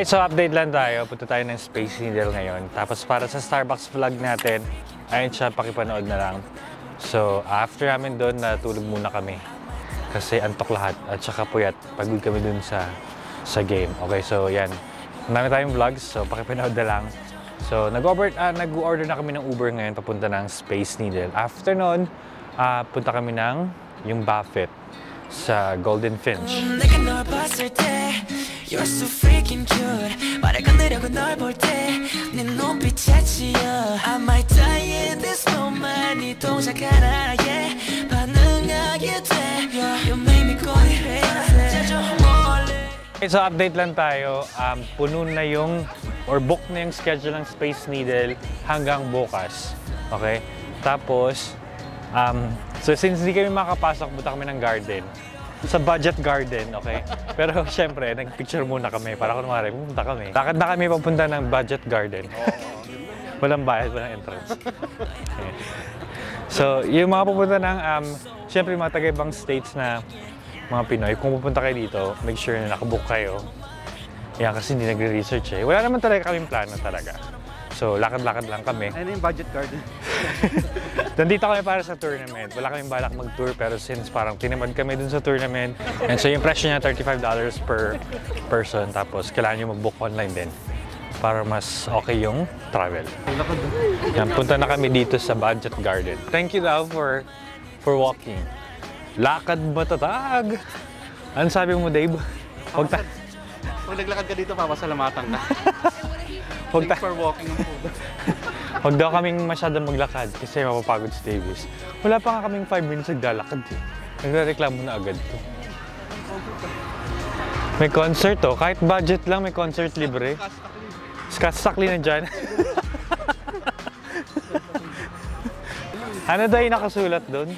Okay, so update lang tayo. Punta tayo ng Space Needle ngayon. Tapos para sa Starbucks vlog natin, ayun siya, pakipanood na lang. So, after namin doon, natulog muna kami. Kasi antok lahat at saka puyat. Pagod kami doon sa game. Okay, so yan. Marami tayong vlogs, so pakipanood na lang. So, nag-order na kami ng Uber ngayon papunta ng Space Needle. After noon, punta kami ng yung Buffett sa Golden Finch. You're so freaking cute. 말을 건드려고 널 볼 때 네 눈빛에 치여. I might die in this moment. 네 동작 하나에 반응하게 돼. You make me go crazy. Okay, so update lang tayo. Puno na yung or book na yung schedule ng Space Needle hanggang bukas. Okay? Tapos so since hindi kami makapasok, punta kami ng garden. Sa budget garden, okay? Pero syempre, nag-picture muna kami para kunwari, pupunta kami. Lakad na kami papunta ng budget garden. Walang bayad, walang entrance. Okay. So, yung mga pupunta ng, syempre mga taga-ibang states na mga Pinoy, kung pupunta kayo dito, make sure na nakabook kayo. Yan, kasi hindi nagre-research eh. Wala naman talaga kaming plano talaga. So, lakad-lakad lang kami. Ano yung budget garden? Nandito kami para sa tournament. Wala kaming balak mag-tour pero since parang tinamad kami dun sa tournament. And so yung presyo niya $35 per person. Tapos kailangan nyo mag-book online din para mas okay yung travel. Yan, punta na kami dito sa Budget Garden. Thank you daw for walking. Lakad matatag! Ano sabi mo, Dave? Pag naglakad ka dito, papasalamatan ka. Thanks for walking ang po. Huwag daw kaming masyadong maglakad kasi mapapagod si Davis. Wala pa nga kaming 5 minutes naglalakad eh. Nagre-reklamo na agad to. May concert to. Kahit budget lang, may concert libre. Sakli na dyan. Ano daw yung nakasulat doon?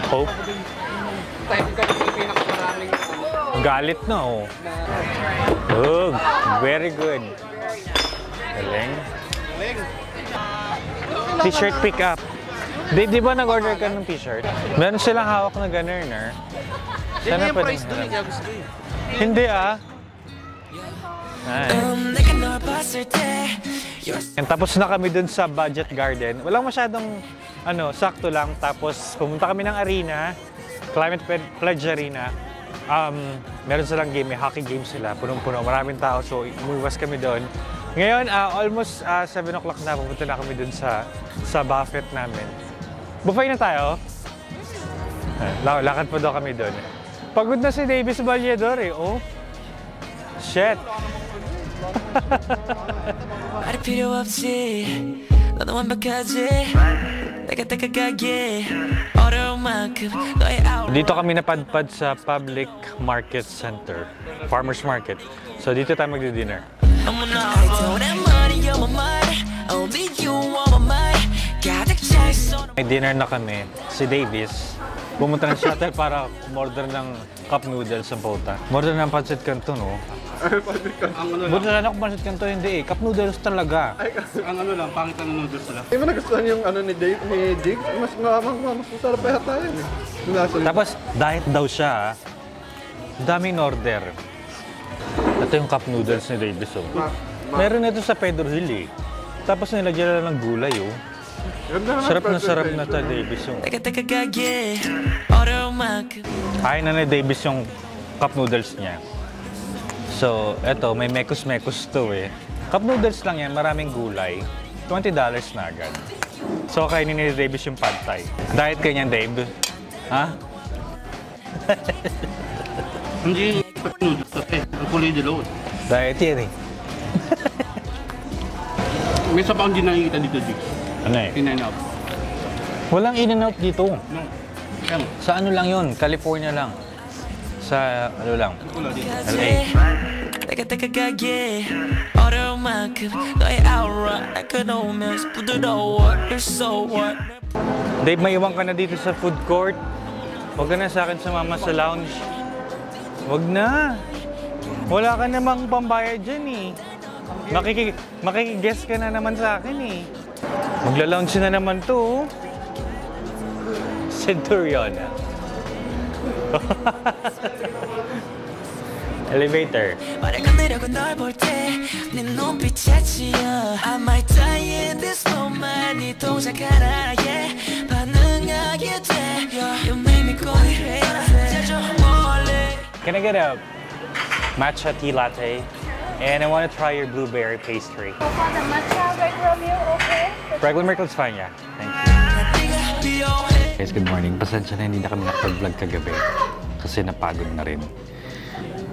Hope? Galit na oh. Oh, very good. Galing. T-shirt pick up. Di ba nag-order ka ng t-shirt? Meron silang hawak na gunner. Sana yung price doon, kaya gusto ko eh. Hindi ah. And tapos na kami dun sa Budget Garden. Walang masyadong sakto lang. Tapos pumunta kami ng arena, Climate Pledge Arena. Meron silang game, may hockey game sila, punong-puno, maraming tao, so umuwas kami doon. Ngayon, almost 7 o'clock na, pupunta na kami doon sa Buffett namin. Buffet na tayo? Lakad pa daw kami doon. Pagod na si Davis Ballador eh, oh. Shit! Dito kami napadpad sa Public Market Center, Farmers Market. So dito tayo magdi-dinner. May dinner na kami. Si Davis pumunta ng shuttle para order ng cup noodles sa Bota. Order ng pancit canton, no? Buti na lang kung pancit canton, hindi eh. Cup noodles talaga. Ay, ang lang, pangit na noodles nila. Hindi mo nagustuhan yung ni Dig? Mas masarap pa yata yun eh. Tapos, diet daw siya. Daming order. Ito yung cup noodles ni Davis, oh. Meron ito sa Pedro Hill eh. Tapos nilagyan lang ng gulay, oh. Sarap na ito, Davis, oh. Ayaw na ni Davis yung cup noodles niya. So, eto, may mekos-mekos to eh. Cup noodles lang yan, maraming gulay. $20 na agad. So, kainin ni Davis yung pad thai. Diet ka niyan, Dave? Ha? Hindi cup noodles eh. Ang kulay dilaw. Diet yan eh. May isa pa akong di nakikita dito, Dig. Ano eh? In-N-Out. Walang In-N-Out dito. No. Sa ano lang yun? California lang. Sa ano lang? LA. Dave, may iwan ka na dito sa food court. Huwag ka na sa akin sumama sa lounge. Huwag na. Wala ka namang pambayad dyan eh. Makikiguess ka na naman sa akin eh. Magla-lounge na naman to. Centurion. Elevator. 말해건드려고 널 볼 때 네 눈빛에 치여 I might die in this moment 네 동작 하나에 반응하게 돼 You make me go crazy 제조 몰래 Can I get a matcha tea latte? And I want to try your blueberry pastry. So for the matcha regular meal, okay? Regular milk is fine, yeah. Thank you. 네가 필요해 Guys, good morning. Pasensya na hindi na kami nakapag-vlog kagabi kasi napagod na rin.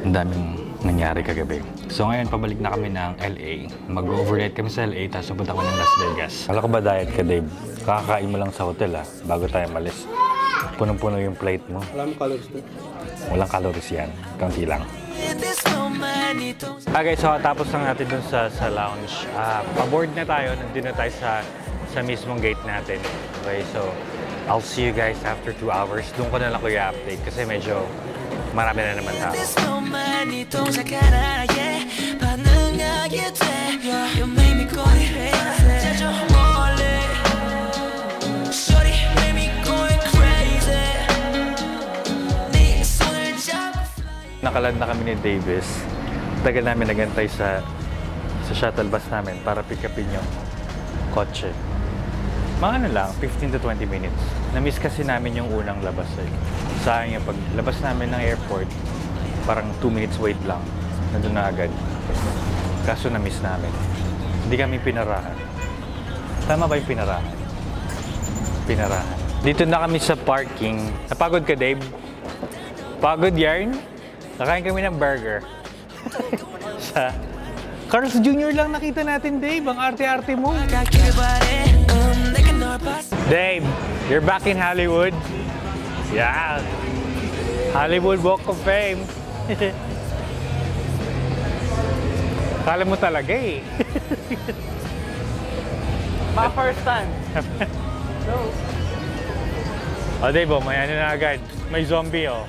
Ang daming nangyari kagabi. So ngayon, pabalik na kami ng LA. Mag-overnight kami sa LA, tapos pupunta kami ng Las Vegas. Alam ko ba diet ka, Dave? Kakakain mo lang sa hotel, bago tayo malis. Punong-puno yung plate mo. Alam mo calories to? Walang calories yan. Kaunti lang. in this moment 네 동작 Okay, so tapos lang natin dun sa lounge. Pa-board na tayo. Nandun na tayo sa mismong gate natin. Okay, so I'll see you guys after 2 hours. Doon ko na lang kuya update kasi medyo marami na naman tao. this moment 네 동작 하나에 반응하게 돼 You make me go crazy 제조 몰래 Shorty make me go crazy 네 손을 잡고 Nakaland na kami ni Davis. Tagal namin nagantay sa shuttle bus namin para pick upin yung kotse. Mga ano lang, 15 to 20 minutes. Na-miss kasi namin yung unang labas eh. Sayang yung paglabas namin ng airport, parang 2 minutes wait lang. Nandun na agad. Kaso na-miss namin. Hindi kami pinarahan. Tama ba yung pinarahan? Pinarahan. Dito na kami sa parking. Napagod ka, Dave? Pagod yarn? Nakain kami ng burger. Sa Carl's Jr. lang nakita natin, Dave. Ang arte-arte mo. 가기를 바래 내가 널 봤어 Dave, you're back in Hollywood. Yeah. Hollywood Walk of Fame. Kala mo talaga eh. Mga first time. O Dave, may ano na agad. May zombie oh.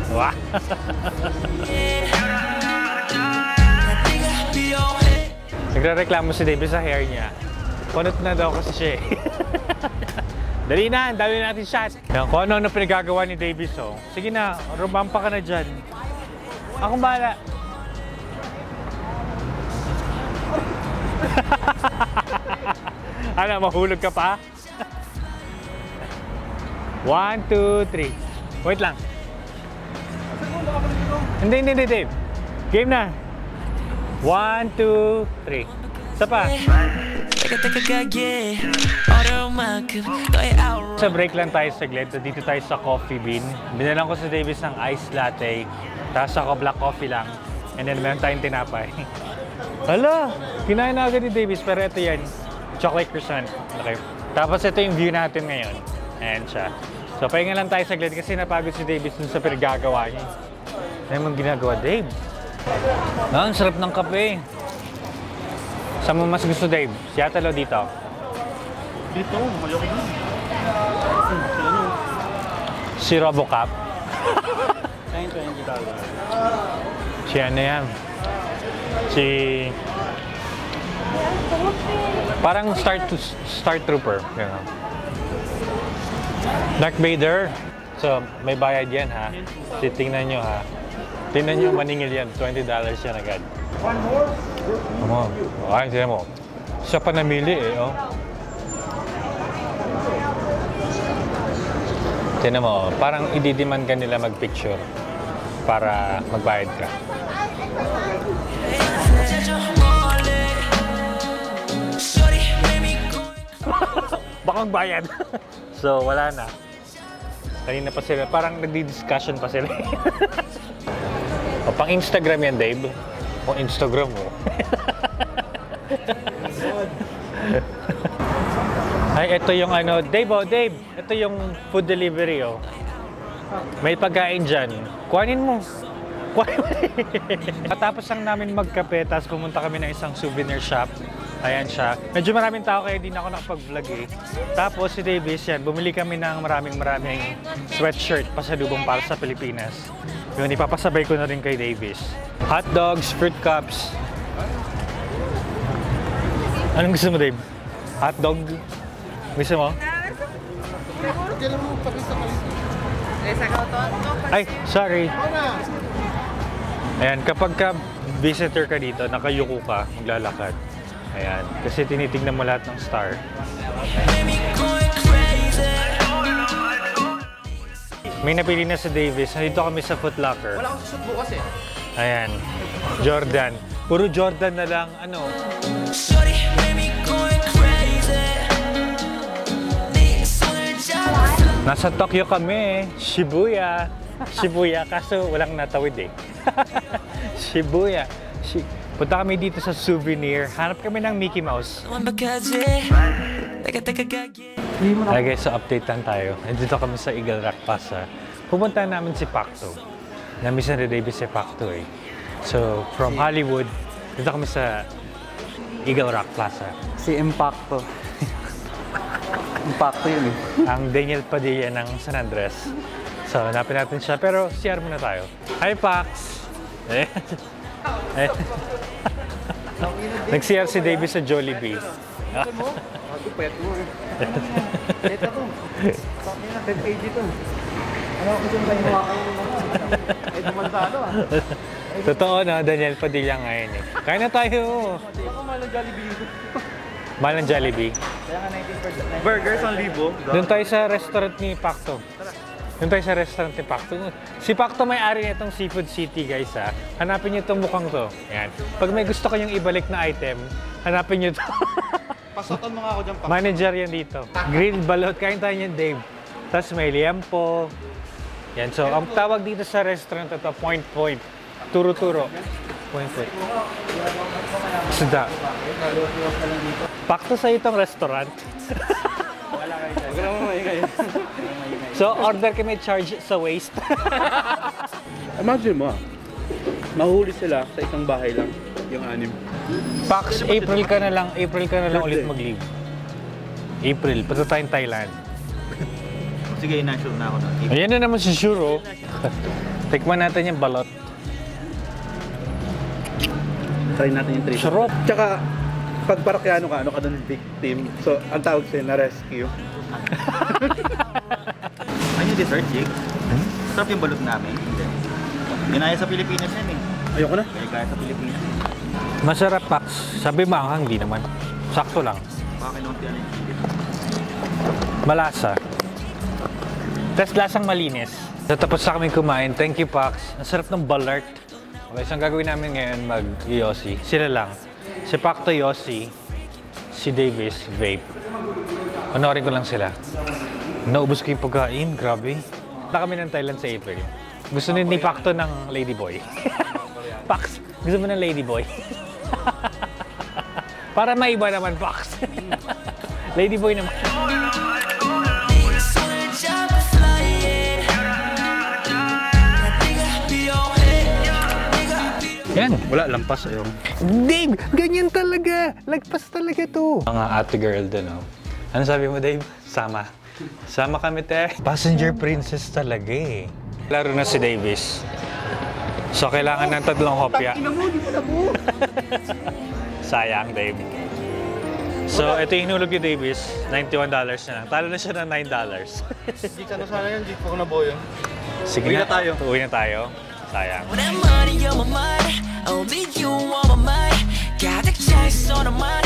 Wow. 네가 필요해 Nagre-reklamo si David sa hair niya. Punot na daw kasi siya eh. Dali na, dali natin shot. Yan, kung ano-ano pinagagawa ni Davis oh. Sige na, rumampa ka na dyan. Akong bahala. Ano, mahulog ka pa? 1, 2, 3. Wait lang. Hindi, Dave. Game na. 1, 2, 3. Isa pa. 내가 가게 어려운 만큼 너의 aura Sa break lang tayo saglit. Dito tayo sa Coffee Bean. Binalan ko sa Davis ng iced latte. Tapos ako black coffee lang. And then meron tayong tinapay. Hala! Kinain na agad ni Davis. Pero ito yan. Chocolate croissant. Okay. Tapos ito yung view natin ngayon. Ayan siya. So pahinga lang tayo saglit kasi napagod si Davis dun sa pinagagawa niya. Ano mong ginagawa, Dave? Ang sarap ng kape. Saan mo mas gusto, Dave? Seattle o dito? Dito, malaki na. Si Robocop? $20. Si ano yan? Si... Parang Star Trooper. You know. Darth Vader. So, may bayad yan ha. So, tingnan nyo ha. Tingnan nyo, maningil yan. $20 yan agad. Come on. Okay, tingnan mo. Siya pa namili eh, oh. Tingnan mo, parang i-demand ka nila mag-picture para magbayad ka. Bakang bayad. So, wala na. Kanina pa sila, parang nagdi-discussion pa sila. O, pang Instagram yan, Dave. O, Instagram mo. Ay, ito yung ano, Dave, oh, Dave. Ito yung food delivery, oh. May pagkain dyan. Kuhanin mo. Matapos lang namin magkape, tapos pumunta kami ng isang souvenir shop. Ayan siya. Medyo maraming tao kaya di na ako nakapag-vlog eh. Tapos si Davis yan, bumili kami ng maraming sweatshirt pasalubong para sa Pilipinas. Yun, ipapasabay ko na rin kay Davis. Hot dogs, fruit cups. Anong gusto mo, Dave? Hot dog? Gusto mo? Ay, sorry. Ayan, kapag ka visitor ka dito, nakayuko ka, maglalakad. Ayan, kasi tinitignan mo lahat ng star. May napili na sa Davis. Nandito kami sa Foot Locker. Wala akong susut bukas eh. Ayan, Jordan. Puro Jordan na lang, ano. Nasa Tokyo kami, Shibuya. Shibuya, kaso walang natawid eh. Shibuya. Punta kami dito sa souvenir. Hanap kami ng Mickey Mouse. Ay guys, so update lang tayo. Nandito kami sa Eagle Rock Plaza. Pupunta namin si Pacto. Na-miss na Davis si Pacto eh. So, from Hollywood, dito kami sa Eagle Rock Plaza. Si Impacto. Impacto yun eh. Ang Daniel Padilla ng San Andres. So, hanapin natin siya. Pero, CR muna tayo. Hi, Pax! Eh. Eh. Nag-CR si Davis sa Jollibee. Ako, pet mo eh. Pet ako. Sabi na, 10 kg to. Ano ako siyang tayo hawakan mo? Eh, dumantado ah. Totoo na, Daniel Padilla ngayon eh. Kain na tayo! Hindi ako mahal ng Jollibee. Mahal ng Jollibee. Kaya nga 19%. Burgers ang libo. Doon tayo sa restaurant ni Pacto. Doon tayo sa restaurant ni Pacto. Si Pacto may-ari nitong Seafood City, guys ha. Hanapin niyo itong mukhang to. Yan. Pag may gusto kayong ibalik na item, hanapin niyo to. Pasotan mo nga ako dyan, Pacto. Manager yan dito. Grilled balot. Kain tayo niyan, Dave. Tapos may liempo. Yan. So, ang tawag dito sa restaurant ito, Point Point. Turo-turo. Point Point. Sada. Pacto sa itong restaurant. Huwag ka naman maingay. So, order kami charge sa waste. Imagine mo ah. Mahuli sila sa isang bahay lang. Yung anim. Pax, April ka na lang ulit mag-leave. April, punta tayong Thailand. Sige, na-sure na ako na. Ayan na naman si Shuro. Tikman natin yung balot. Try natin yung treat. Sarap. Tsaka, pag parakyano ka, ano ka doon victim. So, ang tawag sa'yo na rescue. Ano yung dessert, Jake? Sarap yung balot namin. Ginaya sa Pilipinas yan eh. Ayoko na. Kaya sa Pilipinas. Masarap, Pax. Sabi maanghang, di naman. Sakto lang. Baka kinunti ano yung chili. Malasa. Tapos lasang malinis. So, tapos na kami kumain. Thank you, Pax. Ang sarap ng balart. Okay, so ang gagawin namin ngayon mag-Yossi. Sila lang. Si Pacto Yossi, si Davis vape. Honorin ko lang sila. Naubos ko yung pagkain. Grabe. Punta kami ng Thailand sa April. Gusto ni Pacto ng Ladyboy. Pax, gusto mo ng Ladyboy? Para maiba naman, Pax. Ladyboy naman. Yan. Wala, lampas ayun. Dave, ganyan talaga. Lagpas talaga to. Mga ate girl din, oh. Ano sabi mo, Dave? Sama. Sama kami, te. Passenger princess talaga eh. Laro na si Davis. So, kailangan ng 3 kopya. Sayang, Dave. So, ito yung hinulog ni Davis. $91 na lang. Talo na siya ng $9. Jake, ano sana yan? Jake, ko na boy yun. Sige Uwi na na tayo. Uwi na tayo. Sayang. When that money on my mind, only you on my mind. 가득 차 있어 너 말